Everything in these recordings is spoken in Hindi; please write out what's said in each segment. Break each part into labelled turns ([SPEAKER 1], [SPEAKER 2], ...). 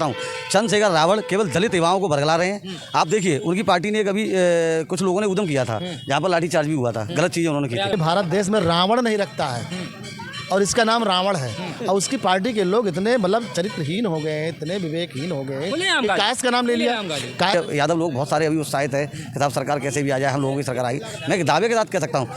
[SPEAKER 1] बताऊं, चंद्रशेखर रावण केवल दलित युवाओं को भड़का रहे हैं। आप देखिए उनकी पार्टी ने कभी कुछ लोगों ने उद्यम किया था जहाँ पर लाठीचार्ज भी हुआ था, गलत चीज़ें उन्होंने की थी।
[SPEAKER 2] भारत देश में रावण नहीं रखता है और इसका नाम रावण है और उसकी पार्टी के लोग इतने मतलब चरित्रहीन हो गए, इतने विवेकहीन हो गए। कायस का नाम ले लिया।
[SPEAKER 1] यादव लोग बहुत सारे अभी उत्साहित है कि साहब सरकार कैसे भी आ जाए, हम लोगों की सरकार आई। मैं एक दावे के साथ कह सकता हूँ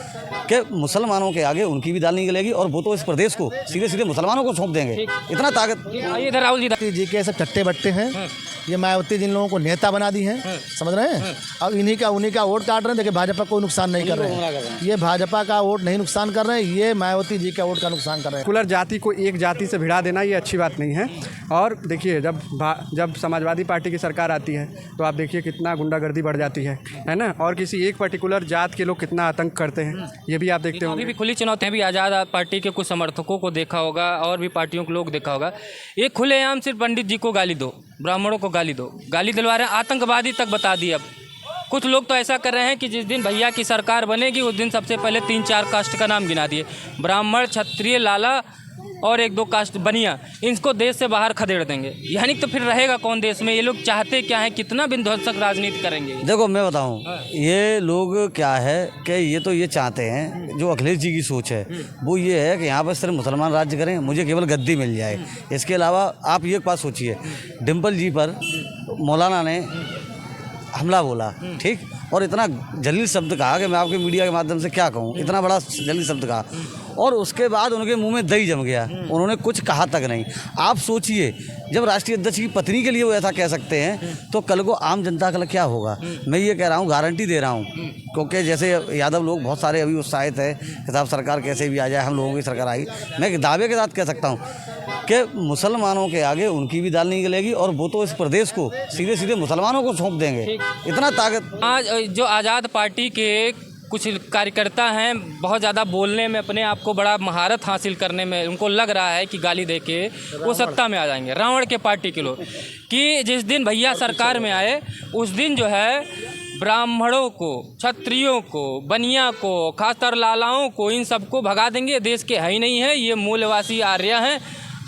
[SPEAKER 1] कि मुसलमानों के आगे उनकी भी दाल नहीं गलेगी और वो तो इस प्रदेश को सीधे सीधे मुसलमानों को सौंप देंगे। इतना ताकत
[SPEAKER 3] इधर राहुल
[SPEAKER 2] जी के सब चट्टे बट्टे हैं। ये मायावती जिन लोगों को नेता बना दी हैं, समझ रहे हैं, अब उन्हीं का वोट काट रहे हैं। देखिए भाजपा को नुकसान नहीं कर रहे हैं, ये भाजपा का वोट नहीं नुकसान कर रहे हैं, ये मायावती जी का वोट का नुकसान कर रहे हैं।
[SPEAKER 4] कुलर जाति को एक जाति से भिड़ा देना ये अच्छी बात नहीं है। और देखिए जब समाजवादी पार्टी की सरकार आती है तो आप देखिए कितना गुंडागर्दी बढ़ जाती है ना, और किसी एक पर्टिकुलर जात के लोग कितना आतंक करते हैं, ये भी आप देखते हो।
[SPEAKER 3] अभी भी खुली चुनौतियाँ भी आज़ाद पार्टी के कुछ समर्थकों को देखा होगा और भी पार्टियों के लोग देखा होगा, ये खुलेआम सिर्फ पंडित जी को गाली दो, ब्राह्मणों को गाली दो, गाली दिलवा रहे हैं, आतंकवादी तक बता दिए। अब कुछ लोग तो ऐसा कर रहे हैं कि जिस दिन भैया की सरकार बनेगी उस दिन सबसे पहले 3-4 कास्ट का नाम गिना दिए, ब्राह्मण, क्षत्रिय, लाला और 1-2 कास्ट बनिया, इनको देश से बाहर खदेड़ देंगे। यानी तो फिर रहेगा कौन देश में? ये लोग चाहते क्या है, कितना विध्वंसक राजनीति करेंगे?
[SPEAKER 1] देखो मैं बताऊं, ये लोग क्या है कि ये चाहते हैं, जो अखिलेश जी की सोच है वो ये है कि यहाँ पर सिर्फ मुसलमान राज्य करें, मुझे केवल गद्दी मिल जाए। इसके अलावा आप ये बात सोचिए, डिम्पल जी पर मौलाना ने हमला बोला, ठीक, और इतना जलील शब्द कहा कि मैं आपके मीडिया के माध्यम से क्या कहूँ, इतना बड़ा जलील शब्द कहा, और उसके बाद उनके मुंह में दही जम गया, उन्होंने कुछ कहा तक नहीं। आप सोचिए जब राष्ट्रीय अध्यक्ष की पत्नी के लिए वो ऐसा कह सकते हैं तो कल को आम जनता का क्या होगा? मैं ये कह रहा हूँ, गारंटी दे रहा हूँ, क्योंकि जैसे यादव लोग बहुत सारे अभी उत्साहित है कि साहब सरकार कैसे भी आ जाए, हम लोगों की सरकार आई। मैं एक दावे के साथ कह सकता हूँ कि मुसलमानों के आगे उनकी भी दाल नहीं गलेगी और वो तो इस प्रदेश को सीधे सीधे मुसलमानों को सौंप देंगे। इतना ताकत।
[SPEAKER 3] आज जो आज़ाद पार्टी के कुछ कार्यकर्ता हैं, बहुत ज़्यादा बोलने में, अपने आप को बड़ा महारत हासिल करने में, उनको लग रहा है कि गाली देके वो सत्ता में आ जाएंगे। रावण के पार्टी के लोग कि जिस दिन भैया सरकार में आए उस दिन जो है ब्राह्मणों को, क्षत्रियों को, बनिया को, खासतर लालाओं को, इन सबको भगा देंगे। देश के है ही नहीं है, ये मूलवासी आर्य हैं,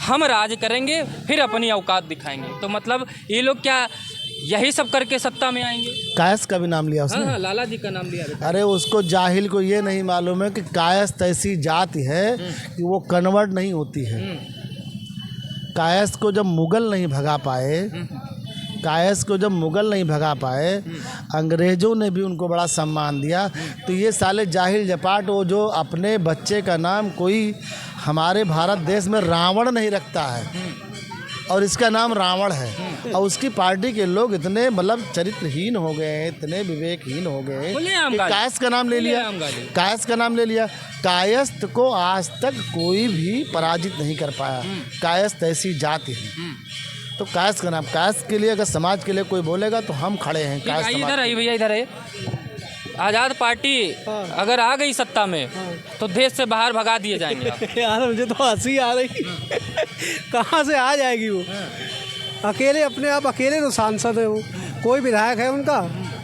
[SPEAKER 3] हम राज करेंगे, फिर अपनी औकात दिखाएंगे। तो मतलब ये लोग क्या यही सब करके सत्ता में आएंगे?
[SPEAKER 2] कायस का भी नाम लिया उसने।
[SPEAKER 3] हाँ, लाला जी का नाम लिया।
[SPEAKER 2] अरे उसको जाहिल को ये नहीं मालूम है कि कायस ऐसी जाति है कि वो कन्वर्ट नहीं होती है। कायस को जब मुगल नहीं भगा पाए, अंग्रेज़ों ने भी उनको बड़ा सम्मान दिया। तो ये साले जाहिल जपाट, वो जो अपने बच्चे का नाम कोई हमारे भारत देश में रावण नहीं रखता है और इसका नाम रावण है और उसकी पार्टी के लोग इतने मतलब चरित्रहीन हो गए, इतने विवेकहीन हो गए। कायस का नाम ले लिया। कायस्थ को आज तक कोई भी पराजित नहीं कर पाया। कायस्थ ऐसी जाति है। तो कायस का नाम, कायस के लिए अगर समाज के लिए कोई बोलेगा तो हम खड़े हैं। कायस
[SPEAKER 3] इधर आइए भैया, इधर आइए। आज़ाद पार्टी अगर आ गई सत्ता में तो देश से बाहर भगा दिए जाएंगे आप।
[SPEAKER 5] यार मुझे तो हंसी आ रही कहाँ से आ जाएगी वो? अकेले, अपने आप अकेले तो सांसद है वो, कोई विधायक है उनका?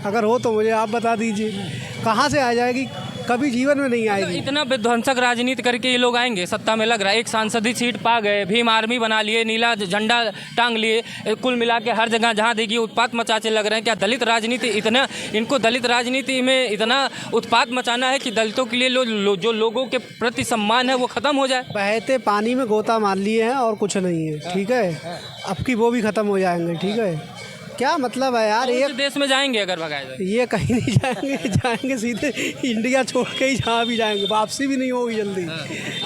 [SPEAKER 5] अगर हो तो मुझे आप बता दीजिए, कहाँ से आ जाएगी? कभी जीवन में नहीं आएगी।
[SPEAKER 3] इतना विध्वंसक राजनीति करके ये लोग आएंगे सत्ता में, लग रहा है। एक सांसद ही सीट पा गए, भीम आर्मी बना लिए, नीला झंडा टांग लिए, कुल मिला के हर जगह जहाँ देखिए उत्पात मचाते लग रहे हैं। क्या दलित राजनीति इतना, इनको दलित राजनीति में इतना उत्पात मचाना है कि दलितों के लिए जो लोगों के प्रति सम्मान है वो ख़त्म हो जाए?
[SPEAKER 5] बहते पानी में गोता मार लिए हैं और कुछ नहीं है, ठीक है। अब की वो भी ख़त्म हो जाएंगे, ठीक है। क्या मतलब है यार?
[SPEAKER 3] ये देश में जाएंगे अगर भगाए जाए?
[SPEAKER 5] ये कहीं नहीं जाएंगे सीधे इंडिया छोड़ के ही जहाँ भी जाएंगे, वापसी भी नहीं होगी जल्दी।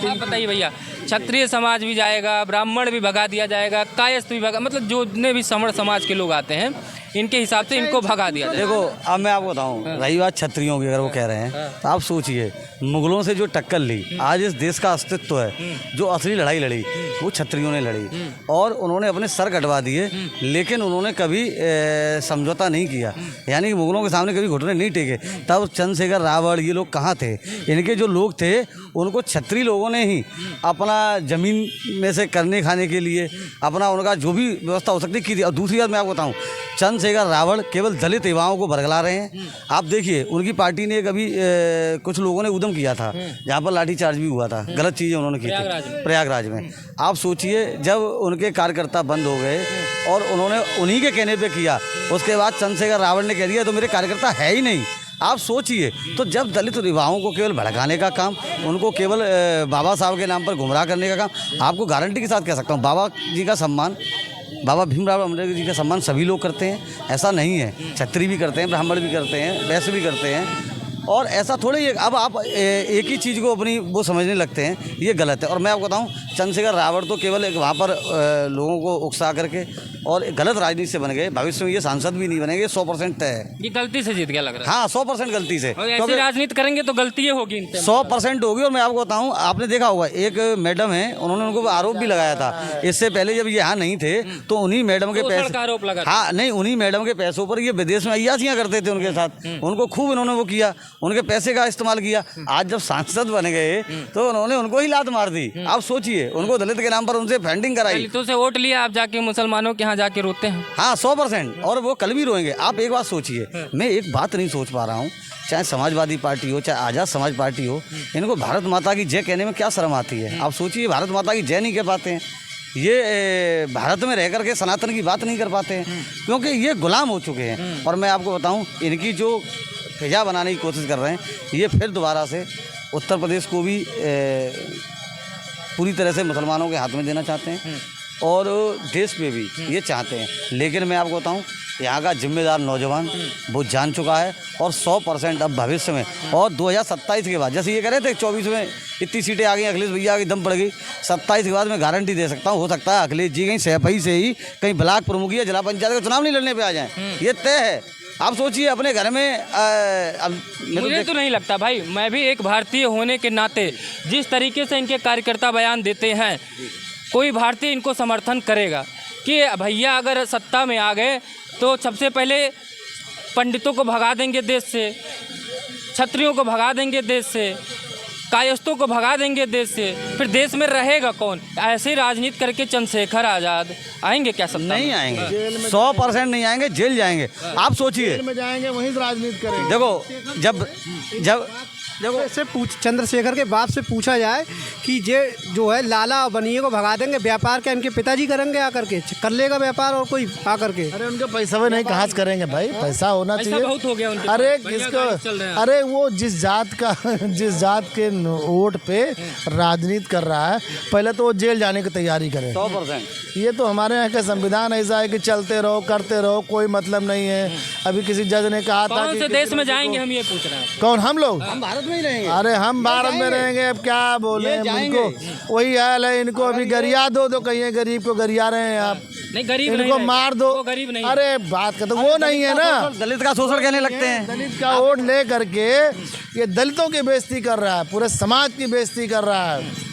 [SPEAKER 3] आप बताइए भैया, क्षत्रिय समाज भी जाएगा, ब्राह्मण भी भगा दिया जाएगा, कायस्थ भी भगा, मतलब जो जितने भी समण समाज के लोग आते हैं इनके हिसाब से इनको भगा दिया जाए।
[SPEAKER 1] देखो अब मैं आपको बताऊं, रही बात क्षत्रियों की, अगर वो कह रहे हैं तो आप सोचिए, मुगलों से जो टक्कर ली, आज इस देश का अस्तित्व है, जो असली लड़ाई लड़ी वो क्षत्रियों ने लड़ी और उन्होंने अपने सर कटवा दिए, लेकिन उन्होंने कभी समझौता नहीं किया, यानी कि मुगलों के सामने कभी घुटने नहीं टेके। तब चंद्रशेखर रावण ये लोग कहाँ थे? इनके जो लोग थे उनको क्षत्रिय लोगों ने ही अपना ज़मीन में से करने खाने के लिए अपना उनका जो भी व्यवस्था हो सकती की थी। और दूसरी बात मैं आपको बताऊँ, चंद्रशेखर रावण केवल दलित युवाओं को भड़का रहे हैं। आप देखिए उनकी पार्टी ने कभी कुछ लोगों ने उद्यम किया था जहाँ पर लाठीचार्ज भी हुआ था, गलत चीज़ें उन्होंने की थी प्रयागराज में। आप सोचिए जब उनके कार्यकर्ता बंद हो गए और उन्होंने उन्हीं के कहने पे किया, उसके बाद चंद्रशेखर रावण ने कह दिया तो मेरे कार्यकर्ता है ही नहीं। आप सोचिए, तो जब दलित युवाओं को केवल भड़काने का काम, उनको केवल बाबा साहब के नाम पर गुमराह करने का काम, आपको गारंटी के साथ कह सकता हूँ बाबा जी का सम्मान, बाबा भीमराव अम्बेडकर जी का सम्मान सभी लोग करते हैं, ऐसा नहीं है। क्षत्रिय भी करते हैं, ब्राह्मण भी करते हैं, वैश्य भी करते हैं, और ऐसा थोड़े ही। अब आप एक ही चीज़ को अपनी वो समझने लगते हैं, ये गलत है। और मैं आपको बताऊं, चंद्रशेखर रावण तो केवल एक वहाँ पर लोगों को उकसा करके और गलत राजनीति से बन गए। भविष्य में ये सांसद भी नहीं बनेंगे, 100% तय है।
[SPEAKER 3] ये गलती से जीत गया लग रहा है।
[SPEAKER 1] हाँ, 100% गलती से,
[SPEAKER 3] और ऐसी राजनीति करेंगे तो गलती ये होगी इनसे।
[SPEAKER 1] 100% होगी। और मैं आपको बताऊं, आपने देखा होगा एक मैडम है, उन्होंने उनको आरोप भी लगाया था इससे पहले जब ये यहाँ नहीं थे, तो उन्हीं मैडम के पैसे
[SPEAKER 3] का आरोप लगा।
[SPEAKER 1] हाँ नहीं, उन्हीं मैडम के पैसों पर ये विदेश में अय्यासियाँ करते थे उनके साथ, उनको खूब इन्होंने वो किया, उनके पैसे का इस्तेमाल किया। आज जब सांसद बन गए तो उन्होंने उनको ही लात मार दी। आप सोचिए, उनको दलित के नाम पर उनसे फंडिंग कराई।
[SPEAKER 3] दलितों से वोट लिया, आप जाके मुसलमानों के यहाँ जाके रोते हैं।
[SPEAKER 1] हाँ 100%, और वो कल भी रोएंगे। आप एक बात सोचिए, मैं एक बात नहीं सोच पा रहा हूँ, चाहे समाजवादी पार्टी हो, चाहे आज़ाद समाज पार्टी हो, इनको भारत माता की जय कहने में क्या शर्म आती है। आप सोचिए, भारत माता की जय नहीं कह पाते हैं, ये भारत में रह करके सनातन की बात नहीं कर पाते हैं, क्योंकि ये गुलाम हो चुके हैं। और मैं आपको बताऊं, इनकी जो फिजा बनाने की कोशिश कर रहे हैं, ये फिर दोबारा से उत्तर प्रदेश को भी पूरी तरह से मुसलमानों के हाथ में देना चाहते हैं, और देश पे भी ये चाहते हैं। लेकिन मैं आपको बताऊं, यहाँ का जिम्मेदार नौजवान वो जान चुका है, और 100% अब भविष्य में, और 2027 के बाद, जैसे ये कह रहे थे 24 में इतनी सीटें आ गई, अखिलेश भैया की दम पड़ गई, 27 के बाद मैं गारंटी दे सकता हूँ, हो सकता है अखिलेश जी कहीं सैफई से ही कहीं ब्लॉक प्रमुख या जिला पंचायत का चुनाव नहीं लड़ने पे आ जाएं, ये तय है। आप सोचिए अपने घर में अब
[SPEAKER 3] मुझे तो नहीं लगता भाई, मैं भी एक भारतीय होने के नाते जिस तरीके से इनके कार्यकर्ता बयान देते हैं, कोई भारतीय इनको समर्थन करेगा कि भैया अगर सत्ता में आ गए तो सबसे पहले पंडितों को भगा देंगे देश से, क्षत्रियों को भगा देंगे देश से, कायस्थों को भगा देंगे देश से, फिर देश में रहेगा कौन? ऐसे राजनीति करके चंद्रशेखर आज़ाद आएंगे क्या? सब
[SPEAKER 1] नहीं आएंगे, 100% नहीं आएंगे, जेल जाएंगे। आप सोचिए,
[SPEAKER 2] जेल में जाएंगे, वहीं से राजनीति करेंगे।
[SPEAKER 1] देखो जब
[SPEAKER 5] देखो से चंद्रशेखर के बाप से पूछा जाए कि ये जो है लाला और बनिए को भगा देंगे, व्यापार क्या इनके पिताजी करेंगे आकर के? कर लेगा व्यापार और कोई आकर के?
[SPEAKER 2] अरे उनके पैसा भी नहीं, कहाँ से करेंगे भाई? पैसा होना चाहिए।
[SPEAKER 3] बहुत हो गया उनके।
[SPEAKER 2] अरे किसको, अरे वो जिस जात के वोट पे राजनीति कर रहा है, पहले तो वो जेल जाने की तैयारी करे।
[SPEAKER 1] 100%।
[SPEAKER 2] ये तो हमारे यहाँ का संविधान ऐसा है कि चलते रहो, करते रहो, कोई मतलब नहीं है। अभी किसी जज ने कहा था
[SPEAKER 3] कौन से देश में जाएंगे, हम ये पूछ रहे हैं।
[SPEAKER 2] कौन? हम लोग
[SPEAKER 1] हम भारत में ही रहेंगे।
[SPEAKER 2] अरे हम भारत में रहेंगे, अब क्या बोले इनको, वही हाल है इनको। अभी गरिया दो तो कहीं गरीब को गरिया रहे हैं आप,
[SPEAKER 3] नहीं गरीब
[SPEAKER 2] इनको
[SPEAKER 3] नहीं
[SPEAKER 2] मार दो।
[SPEAKER 3] वो गरीब नहीं।
[SPEAKER 2] अरे बात का तो वो नहीं है ना,
[SPEAKER 1] दलित का शोषण कहने लगते हैं।
[SPEAKER 2] दलित का वोट ले करके ये दलितों की बेइज्जती कर रहा है, पूरे समाज की बेइज्जती कर रहा है।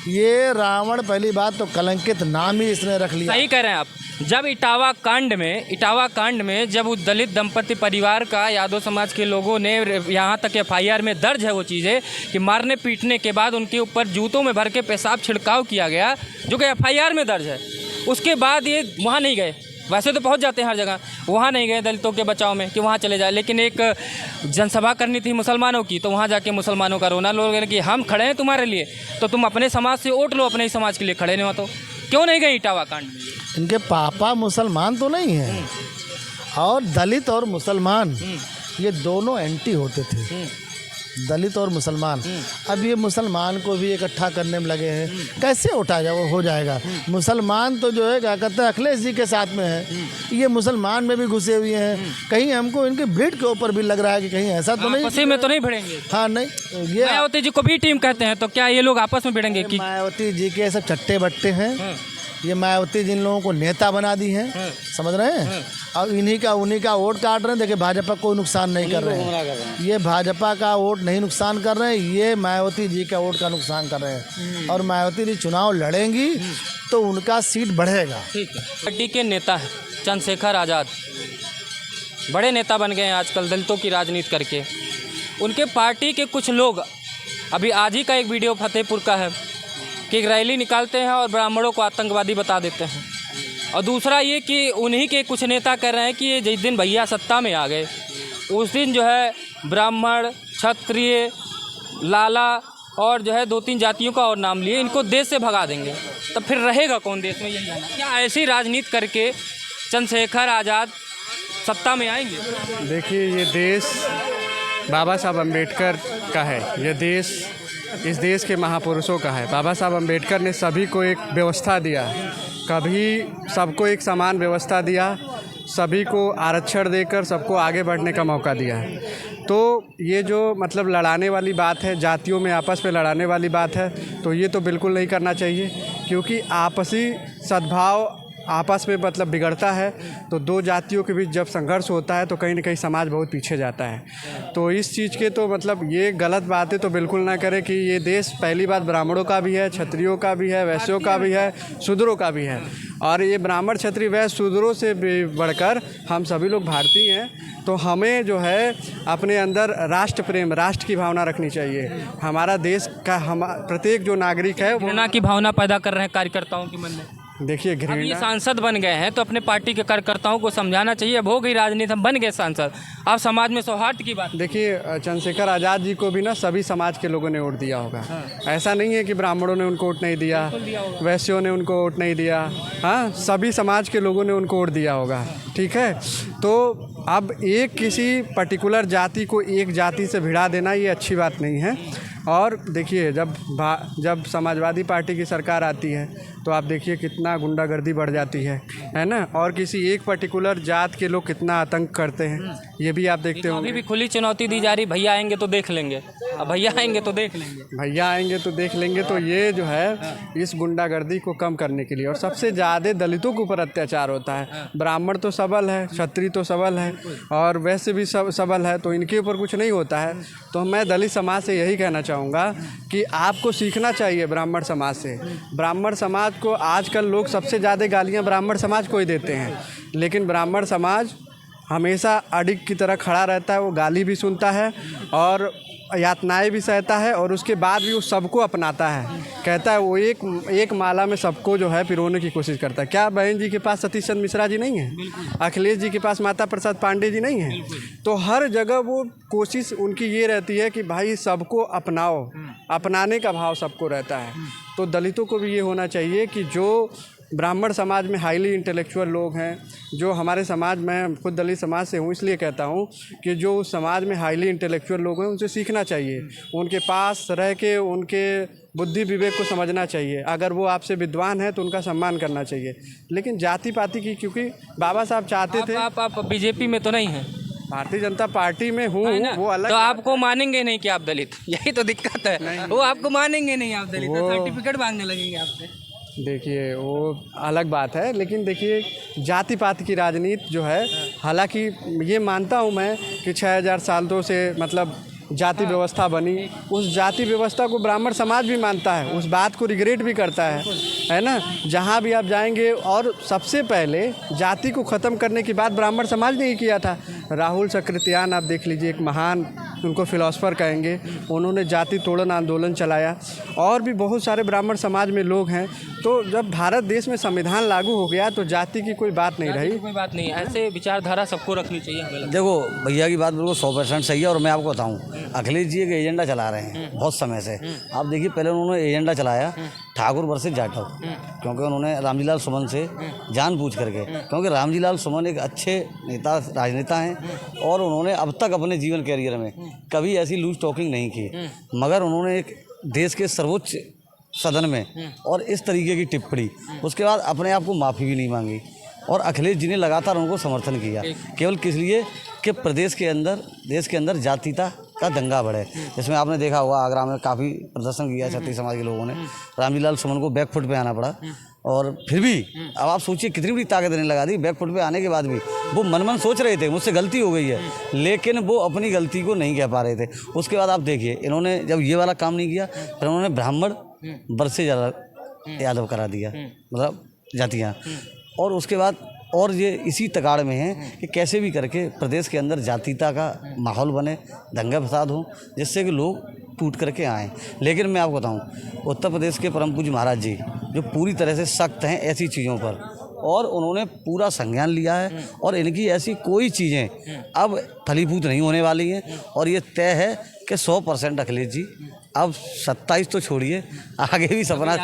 [SPEAKER 2] ये रावण, पहली बात तो कलंकित नाम ही इसने रख लिया।
[SPEAKER 3] सही कह रहे हैं आप। जब इटावा कांड में जब उस दलित दंपति परिवार का यादव समाज के लोगों ने, यहाँ तक FIR में दर्ज है वो चीज़ें कि मारने पीटने के बाद उनके ऊपर जूतों में भर के पेशाब छिड़काव किया गया, जो कि FIR में दर्ज है। उसके बाद ये वहाँ नहीं गए, वैसे तो पहुंच जाते हैं हर जगह, वहाँ नहीं गए दलितों के बचाव में कि वहाँ चले जाए। लेकिन एक जनसभा करनी थी मुसलमानों की, तो वहाँ जाके मुसलमानों का रोना लोग कि हम खड़े हैं तुम्हारे लिए, तो तुम अपने समाज से वोट लो, अपने ही समाज के लिए खड़े नहीं हो, तो क्यों नहीं गए इटावा कांड में?
[SPEAKER 2] इनके पापा मुसलमान तो नहीं हैं, और दलित और मुसलमान ये दोनों एंटी होते थे, दलित और मुसलमान। अब ये मुसलमान को भी इकट्ठा करने में लगे हैं, कैसे उठा जाए, वो हो जाएगा। मुसलमान तो जो है क्या कहते हैं, अखिलेश जी के साथ में है, ये मुसलमान में भी घुसे हुए हैं। कहीं हमको इनके ब्रीड के ऊपर भी लग रहा है कि कहीं ऐसा तो नहीं,
[SPEAKER 3] आपस में तो नहीं भिड़ेंगे।
[SPEAKER 2] हाँ नहीं, ये
[SPEAKER 3] मायावती जी को भी टीम कहते हैं, तो क्या ये लोग आपस में भिड़ेंगे कि?
[SPEAKER 2] मायावती जी के सब चट्टे बट्टे हैं। ये मायावती जिन लोगों को नेता बना दी हैं, समझ रहे हैं, और उन्हीं का वोट काट रहे हैं। देखिए भाजपा कोई नुकसान नहीं कर रहे हैं, ये भाजपा का वोट नहीं नुकसान कर रहे हैं, ये मायावती जी का वोट का नुकसान कर रहे हैं। और मायावती जी चुनाव लड़ेंगी तो उनका सीट बढ़ेगा।
[SPEAKER 3] ठीक है। पार्टी के नेता हैं चंद्रशेखर आज़ाद, बड़े नेता बन गए हैं आजकल दलितों की राजनीति करके। उनके पार्टी के कुछ लोग, अभी आज ही का एक वीडियो फतेहपुर का है कि एक रैली निकालते हैं और ब्राह्मणों को आतंकवादी बता देते हैं। और दूसरा ये कि उन्हीं के कुछ नेता कह रहे हैं कि ये जिस दिन भैया सत्ता में आ गए उस दिन जो है ब्राह्मण, क्षत्रिय, लाला और जो है 2-3 जातियों का और नाम लिए इनको देश से भगा देंगे। तब फिर रहेगा कौन देश में, यही जाना। क्या ऐसी राजनीति करके चंद्रशेखर आज़ाद सत्ता में आएंगे?
[SPEAKER 4] देखिए, ये देश बाबा साहब अम्बेडकर का है। ये देश इस देश के महापुरुषों का है। बाबा साहब अम्बेडकर ने सभी को एक व्यवस्था दिया, कभी सबको एक समान व्यवस्था दिया, सभी को आरक्षण देकर सबको आगे बढ़ने का मौका दिया है। तो ये जो मतलब लड़ाने वाली बात है, जातियों में आपस में लड़ाने वाली बात है, तो ये तो बिल्कुल नहीं करना चाहिए, क्योंकि आपसी सद्भाव आपस में मतलब बिगड़ता है। तो दो जातियों के बीच जब संघर्ष होता है तो कहीं ना कहीं समाज बहुत पीछे जाता है। तो इस चीज़ के तो मतलब ये गलत बातें तो बिल्कुल ना करें कि ये देश पहली बात ब्राह्मणों का भी है, क्षत्रियों का भी है, वैश्यों का भी है, शूद्रों का भी है। और ये ब्राह्मण, क्षत्रिय, वैश्य, शूद्रों से भी बढ़कर हम सभी लोग भारतीय हैं। तो हमें जो है अपने अंदर राष्ट्र प्रेम, राष्ट्र की भावना रखनी चाहिए। हमारा देश का हम प्रत्येक जो नागरिक है वो
[SPEAKER 3] घृणा की भावना पैदा कर रहे हैं कार्यकर्ताओं के मन में।
[SPEAKER 4] देखिए,
[SPEAKER 3] अब ये
[SPEAKER 4] घृणा
[SPEAKER 3] सांसद बन गए हैं तो अपने पार्टी के कार्यकर्ताओं को समझाना चाहिए। अब हो गई राजनीति, हम बन गए सांसद, अब समाज में सौहार्द की बात।
[SPEAKER 4] देखिए, चंद्रशेखर आज़ाद जी को भी ना सभी समाज के लोगों ने वोट दिया होगा। ऐसा नहीं है कि ब्राह्मणों ने उनको वोट नहीं दिया, वैश्यों ने उनको वोट नहीं दिया। हाँ, सभी समाज के लोगों ने उनको वोट दिया होगा। ठीक है, तो अब एक किसी पर्टिकुलर जाति को एक जाति से भिड़ा देना ये अच्छी बात नहीं है। और देखिए, जब समाजवादी पार्टी की सरकार आती है तो आप देखिए कितना गुंडागर्दी बढ़ जाती है ना। और किसी एक पर्टिकुलर जात के लोग कितना आतंक करते हैं, ये भी आप देखते होंगे।
[SPEAKER 3] अभी भी खुली चुनौती दी जा रही, भैया आएंगे तो देख लेंगे। अब भैया आएंगे तो देख लेंगे,
[SPEAKER 4] भैया आएंगे तो देख लेंगे। तो ये जो है इस गुंडागर्दी को कम करने के लिए, और सबसे ज़्यादा दलितों के ऊपर अत्याचार होता है। ब्राह्मण तो सबल है, क्षत्रिय तो सबल है, और वैसे भी सबल है, तो इनके ऊपर कुछ नहीं होता है। तो मैं दलित समाज से यही कहना चाहूँगा कि आपको सीखना चाहिए ब्राह्मण समाज से। ब्राह्मण समाज को आजकल लोग सबसे ज़्यादा गालियाँ ब्राह्मण समाज को ही देते हैं, लेकिन ब्राह्मण समाज हमेशा अडिग की तरह खड़ा रहता है। वो गाली भी सुनता है और यातनाएं भी सहता है, और उसके बाद भी वो सबको अपनाता है। कहता है वो एक माला में सबको जो है पिरोने की कोशिश करता है। क्या बहन जी के पास सतीश चंद्र मिश्रा जी नहीं है? अखिलेश जी के पास माता प्रसाद पांडे जी नहीं है? तो हर जगह वो कोशिश उनकी ये रहती है कि भाई सबको अपनाओ, अपनाने का भाव सबको रहता है। तो दलितों को भी ये होना चाहिए कि जो ब्राह्मण समाज में हाईली इंटेलेक्चुअल लोग हैं, जो हमारे समाज में, खुद दलित समाज से हूँ इसलिए कहता हूँ कि जो उस समाज में हाईली इंटेलेक्चुअल लोग हैं उनसे सीखना चाहिए, उनके पास रह के उनके बुद्धि विवेक को समझना चाहिए। अगर वो आपसे विद्वान है तो उनका सम्मान करना चाहिए। लेकिन जाति पाति की, क्योंकि बाबा साहब चाहते थे।
[SPEAKER 3] आप बीजेपी में तो नहीं हैं?
[SPEAKER 4] भारतीय जनता पार्टी में हूँ, वो अलग।
[SPEAKER 3] तो आपको मानेंगे नहीं कि आप दलित, यही तो दिक्कत है। वो आपको मानेंगे नहीं आप दलित, तो सर्टिफिकेट मांगने लगेंगे आपसे।
[SPEAKER 4] देखिए, वो अलग बात है, लेकिन देखिए जाति पाति की राजनीति जो है, हालांकि ये मानता हूँ मैं कि 6000 सालों से मतलब जाति व्यवस्था बनी, उस जाति व्यवस्था को ब्राह्मण समाज भी मानता है, उस बात को रिग्रेट भी करता है ना। जहाँ भी आप जाएंगे, और सबसे पहले जाति को ख़त्म करने की बात ब्राह्मण समाज ने ही किया था। राहुल सक्रेतियान आप देख लीजिए, एक महान, उनको फिलोसफर कहेंगे, उन्होंने जाति तोड़न आंदोलन चलाया। और भी बहुत सारे ब्राह्मण समाज में लोग हैं। तो जब भारत देश में संविधान लागू हो गया तो जाति की कोई बात नहीं रही।
[SPEAKER 3] कोई बात नहीं, ऐसे विचारधारा सबको रखनी चाहिए।
[SPEAKER 1] देखो, भैया की बात बिल्कुल 100% सही है। और मैं आपको बताऊं, अखिलेश जी एक एजेंडा चला रहे हैं बहुत समय से। आप देखिए, पहले उन्होंने एजेंडा चलाया ठाकुर वर्सेस जाटव, क्योंकि उन्होंने रामजीलाल सुमन से जानबूझ करके, क्योंकि रामजीलाल सुमन एक अच्छे नेता, राजनेता हैं, और उन्होंने अब तक अपने जीवन कैरियर में कभी ऐसी लूज टॉकिंग नहीं की। मगर उन्होंने एक देश के सर्वोच्च सदन में और इस तरीके की टिप्पणी, उसके बाद अपने आप को माफ़ी भी नहीं मांगी। और अखिलेश जी ने लगातार उनको समर्थन किया, केवल किस लिए कि प्रदेश के अंदर, देश के अंदर जातीयता का दंगा बढ़े। जिसमें आपने देखा होगा आगरा में काफ़ी प्रदर्शन किया क्षत्रिय समाज के लोगों ने, रामजीलाल सुमन को बैकफुट पे आना पड़ा। और फिर भी अब आप सोचिए कितनी बड़ी ताकत नहीं लगा दी, बैकफुट पे आने के बाद भी वो मन सोच रहे थे मुझसे गलती हो गई है, लेकिन वो अपनी गलती को नहीं कह पा रहे थे। उसके बाद आप देखिए, इन्होंने जब ये वाला काम नहीं किया, फिर उन्होंने ब्राह्मण वर्सेस यादव करा दिया, मतलब जातियाँ। और उसके बाद और ये इसी तगाड़ में है कि कैसे भी करके प्रदेश के अंदर जातीयता का माहौल बने, दंगा फसाद हो, जिससे कि लोग टूट करके आएँ। लेकिन मैं आपको बताऊं, उत्तर प्रदेश के परम पूज्य महाराज जी जो पूरी तरह से सख्त हैं ऐसी चीज़ों पर, और उन्होंने पूरा संज्ञान लिया है और इनकी ऐसी कोई चीज़ें अब फलीभूत नहीं होने वाली हैं और ये तय है कि 100% अखिलेश जी अब 27 तो छोड़िए, आगे भी सपना